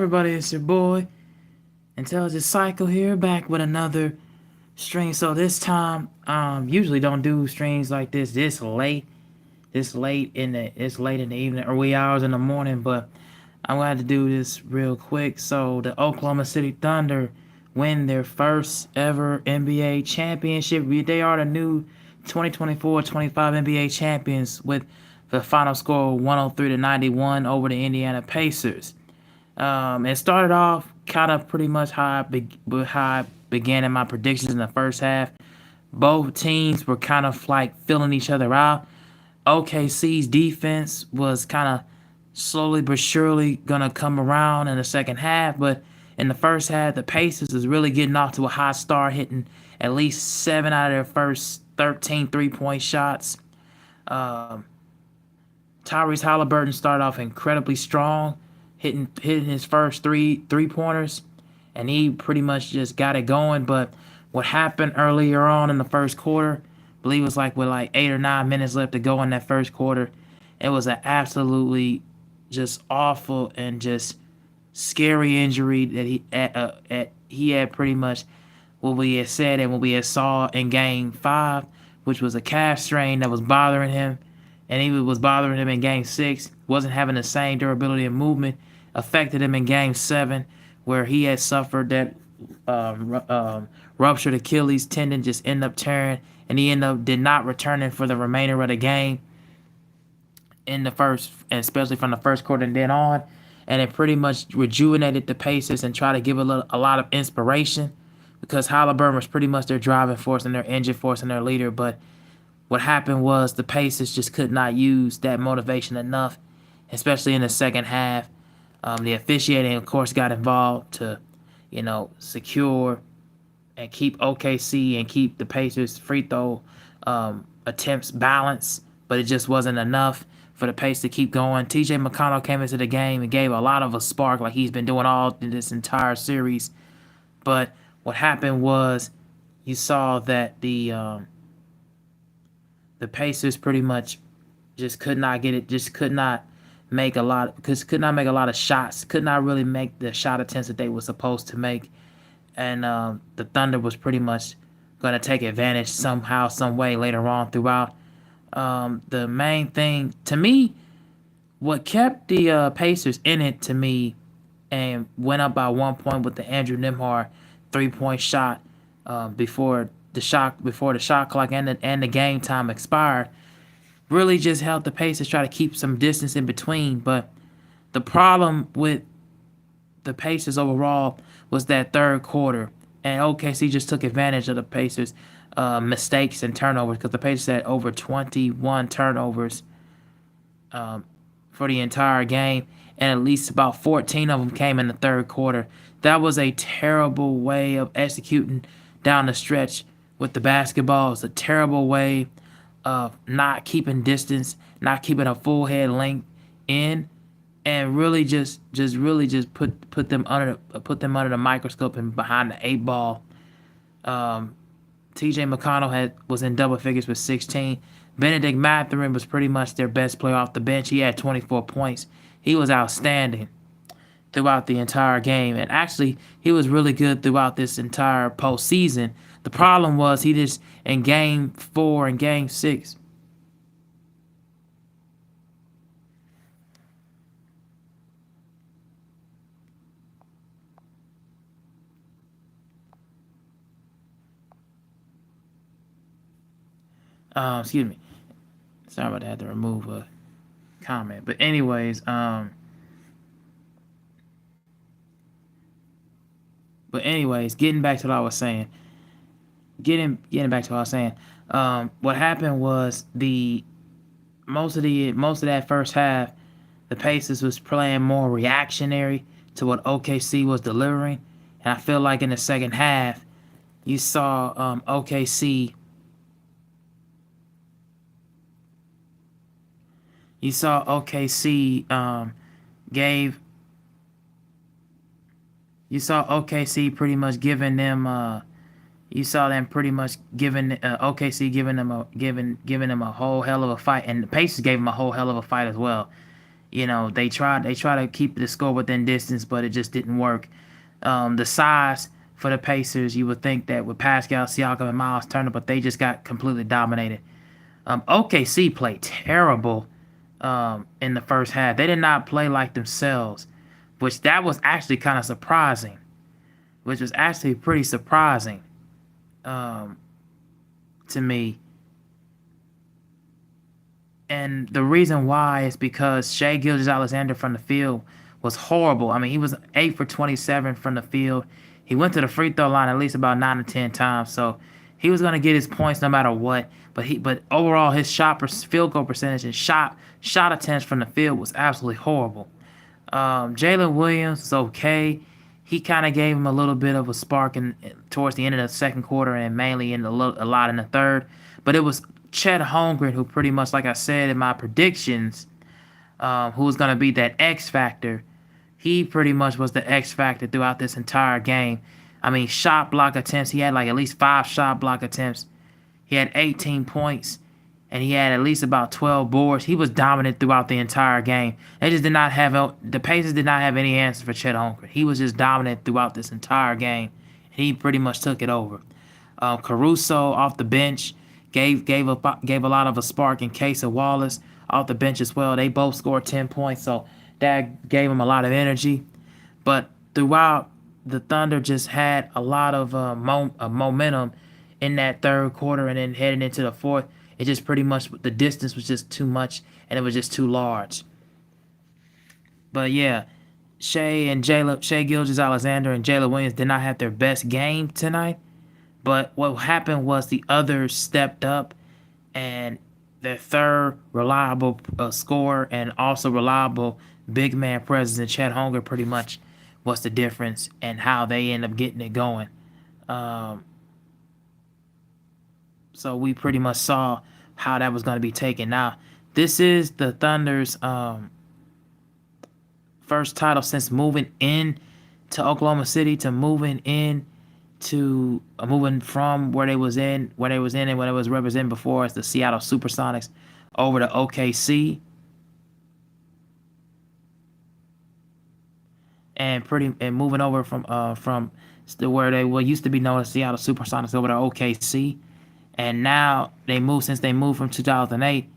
everybody? It's your boy, Intelligent Cycle here, back with another stream. So this time, usually don't do streams like this late in the evening or wee hours in the morning, but I'm gonna have to do this real quick. So the Oklahoma City Thunder win their first ever NBA championship. They are the new 2024-25 NBA champions with the final score 103-91 over the Indiana Pacers. It started off kind of pretty much how I began in my predictions in the first half. Both teams were kind of like filling each other out. OKC's defense was kind of slowly but surely gonna come around in the second half, but in the first half, the Pacers was really getting off to a hot start, hitting at least 7 out of their first 13 three-point shots. Um, Tyrese Halliburton started off incredibly strong, hitting his first three-pointers, and he pretty much just got it going. But what happened earlier on in the first quarter, I believe it was like with like 8 or 9 minutes left to go in that first quarter, it was an absolutely just awful and just scary injury that he had pretty much what we had said and what we had saw in Game 5, which was a calf strain that was bothering him, and he was bothering him in Game 6. Wasn't having the same durability and movement. Affected him in Game 7, where he had suffered that ruptured Achilles tendon, just ended up tearing, and he did not returning for the remainder of the game in the first, and especially from the first quarter and then on. And it pretty much rejuvenated the Pacers and tried to give a lot of inspiration, because Halliburton was pretty much their driving force and their engine force and their leader. But what happened was the Pacers just could not use that motivation enough, especially in the second half. The officiating, of course, got involved to, secure and keep OKC and keep the Pacers' free throw attempts balanced, but it just wasn't enough for the pace to keep going. TJ McConnell came into the game and gave a lot of a spark like he's been doing all in this entire series. But what happened was you saw that the Pacers pretty much just could not get it, just could not make a lot of shots, could not really make the shot attempts that they were supposed to make. And the Thunder was pretty much going to take advantage somehow, some way later on throughout. The main thing, to me, what kept the Pacers in it, to me, and went up by 1 point with the Andrew Nembhard three-point shot before the shot clock and the game time expired, really just helped the Pacers try to keep some distance in between. But the problem with the Pacers overall was that third quarter, and OKC just took advantage of the Pacers' mistakes and turnovers, because the Pacers had over 21 turnovers for the entire game, and at least about 14 of them came in the third quarter. That was a terrible way of executing down the stretch with the basketball. It's a terrible way of not keeping distance, not keeping a full head length in, and really just put them under the microscope and behind the 8 ball. TJ McConnell was in double figures with 16. Benedict Mathurin was pretty much their best player off the bench. He had 24 points. He was outstanding throughout the entire game, and actually he was really good throughout this entire postseason. The problem was he just, in Game 4 and Game 6, excuse me, sorry about that, I had to remove a comment. But anyways, getting back to what I was saying. Getting back to what I was saying. What happened was most of that first half, the Pacers was playing more reactionary to what OKC was delivering, and I feel like in the second half, you saw OKC. Gave. You saw OKC pretty much giving them. You saw them pretty much giving OKC giving them a whole hell of a fight, and the Pacers gave them a whole hell of a fight as well. They try to keep the score within distance, but it just didn't work. The size for the Pacers, you would think that with Pascal Siakam and Miles Turner, but they just got completely dominated. OKC played terrible in the first half. They did not play like themselves, which that was actually kind of surprising. Which was actually pretty surprising um, to me. And the reason why is because Shai Gilgeous-Alexander from the field was horrible. I mean, he was 8 for 27 from the field. He went to the free throw line at least about 9 or 10 times, so he was going to get his points no matter what. But overall, his field goal percentage and shot attempts from the field was absolutely horrible. Jalen Williams was okay. He kind of gave him a little bit of a spark towards the end of the second quarter and mainly a lot in the third. But it was Chet Holmgren who pretty much, like I said in my predictions, who was going to be that X factor. He pretty much was the X factor throughout this entire game. I mean, shot block attempts. He had like at least 5 shot block attempts. He had 18 points, and he had at least about 12 boards. He was dominant throughout the entire game. The Pacers did not have any answer for Chet Holmgren. He was just dominant throughout this entire game. He pretty much took it over. Caruso off the bench gave a lot of a spark in case of Wallace off the bench as well. They both scored 10 points, so that gave him a lot of energy. But throughout, the Thunder just had a lot of momentum in that third quarter, and then heading into the fourth, it just pretty much, the distance was just too much, and it was just too large. But yeah, Shai Gilgeous-Alexander and Jalen Williams did not have their best game tonight. But what happened was the others stepped up, and their third reliable scorer and also reliable big man presence in Chet Holmgren pretty much was the difference and how they end up getting it going. So we pretty much saw how that was going to be taken. Now, this is the Thunder's first title since moving in to Oklahoma City, to moving from where they was in and what it was representing before as the Seattle Supersonics over to OKC. And moving over from where they used to be known as Seattle Supersonics over to OKC. And now since they moved from 2008,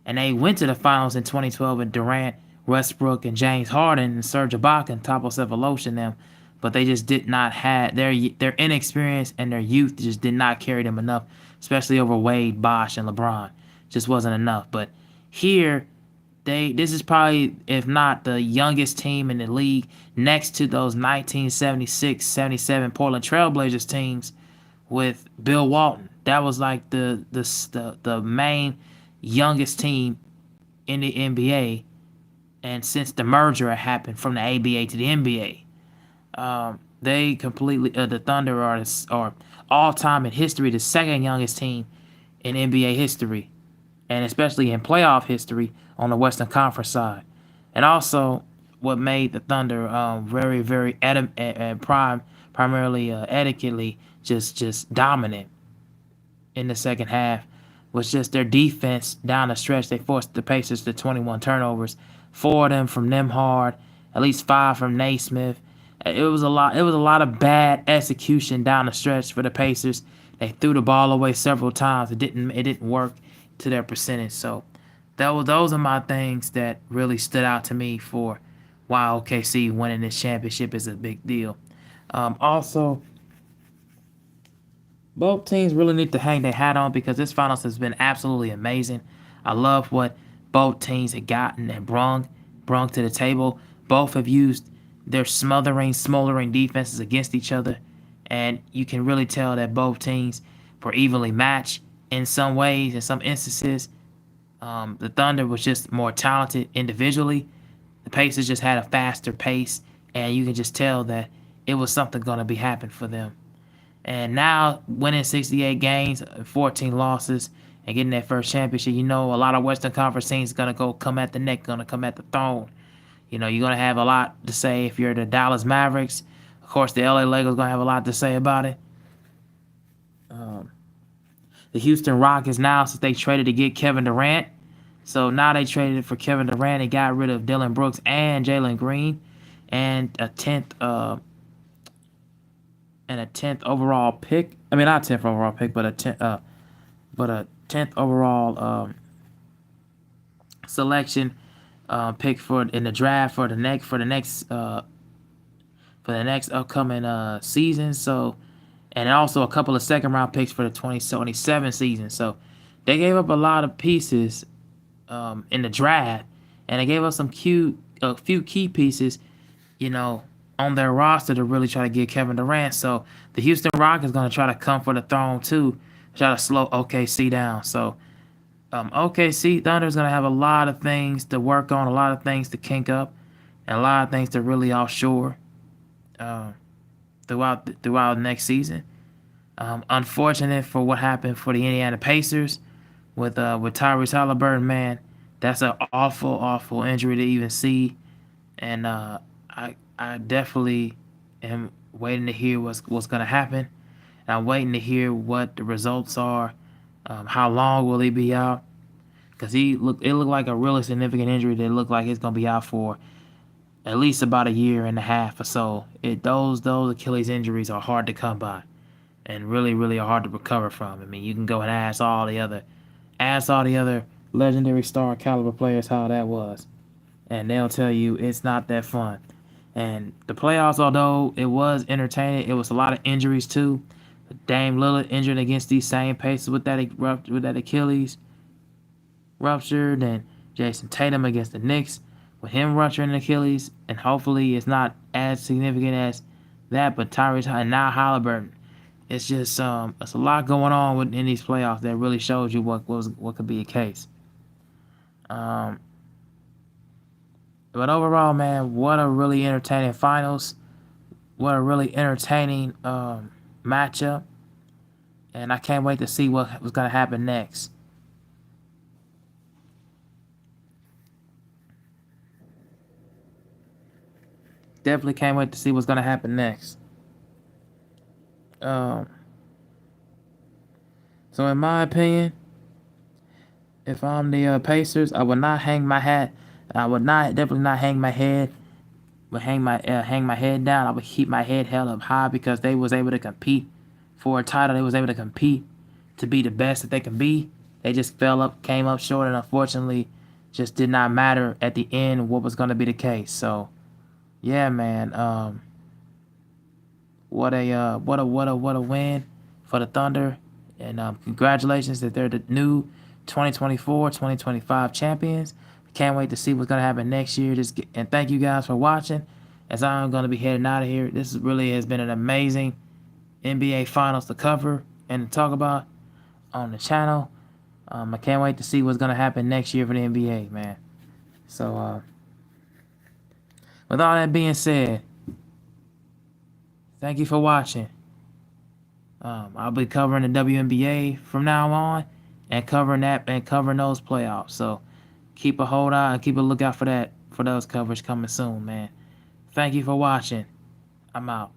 and they went to the finals in 2012 with Durant, Westbrook, and James Harden, and Serge Ibaka, and Topo Sefolosha and them, but they just did not have their inexperience, and their youth just did not carry them enough, especially over Wade, Bosh, and LeBron. Just wasn't enough. But here, this is probably, if not the youngest team in the league, next to those 1976-77 Portland Trailblazers teams with Bill Walton. That was like the main youngest team in the NBA, and since the merger had happened from the ABA to the NBA, they completely the Thunder are all time in history the second youngest team in NBA history, and especially in playoff history on the Western Conference side. And also, what made the Thunder very, very primarily etiquetely just dominant in the second half was just their defense down the stretch. They forced the Pacers to 21 turnovers, 4 of them from Nembhard, at least 5 from Naismith. It was a lot of bad execution down the stretch for the Pacers. They threw the ball away several times. It didn't work to their percentage. So those are my things that really stood out to me for why OKC winning this championship is a big deal. Also, both teams really need to hang their hat on because this finals has been absolutely amazing. I love what both teams have gotten and brung to the table. Both have used their smoldering defenses against each other, and you can really tell that both teams were evenly matched in some ways. In some instances, the Thunder was just more talented individually. The Pacers just had a faster pace, and you can just tell that it was something going to be happening for them. And now, winning 68 games, 14 losses, and getting that first championship, a lot of Western Conference teams are going to come at the neck, going to come at the throne. You're going to have a lot to say if you're the Dallas Mavericks. Of course, the LA Lakers are going to have a lot to say about it. The Houston Rockets now, since they traded to get Kevin Durant, So now they traded for Kevin Durant and got rid of Dillon Brooks and Jalen Green, and a tenth overall pick. I mean, not 10th overall pick, but a 10th overall selection pick in the draft for the next upcoming season. So, and also a couple of second round picks for the 2027 season. So, they gave up a lot of pieces in the draft, and they gave us a few key pieces, on their roster to really try to get Kevin Durant. So the Houston Rockets going to try to come for the throne too, try to slow OKC down. So OKC Thunder is going to have a lot of things to work on, a lot of things to kink up, and a lot of things to really offshore throughout next season. Unfortunate for what happened for the Indiana Pacers with Tyrese Halliburton, man. That's an awful injury to even see, and I definitely am waiting to hear what's going to happen. And I'm waiting to hear what the results are. How long will he be out? Because it looked like a really significant injury that looked like it's going to be out for at least about a year and a half or so. Those Achilles injuries are hard to come by, and really are hard to recover from. I mean, you can go and ask all the other legendary star caliber players how that was, and they'll tell you it's not that fun. And the playoffs, although it was entertaining, it was a lot of injuries too. Dame Lillard injured against these same Pacers with that Achilles ruptured, and Jason Tatum against the Knicks with him rupturing the Achilles, and hopefully it's not as significant as that. But Tyrese and now Halliburton, it's just it's a lot going on in these playoffs that really shows you what could be a case. But overall, man, what a really entertaining finals. What a really entertaining matchup. And I can't wait to see what was going to happen next. Definitely can't wait to see what's going to happen next. So in my opinion, if I'm the Pacers, I would not hang my hat. I would definitely not hang my head. Would hang my head down. I would keep my head held up high because they was able to compete for a title. They was able to compete to be the best that they can be. They just came up short, and unfortunately, just did not matter at the end what was going to be the case. So, yeah, man. What a win for the Thunder, and congratulations that they're the new 2024-2025 champions. Can't wait to see what's going to happen next year. And thank you guys for watching, as I'm going to be heading out of here. This really has been an amazing NBA Finals to cover and to talk about on the channel. I can't wait to see what's going to happen next year for the NBA, man. So, with all that being said, thank you for watching. I'll be covering the WNBA from now on, and covering those playoffs. So keep a hold out and keep a lookout for those coverage coming soon, man. Thank you for watching. I'm out.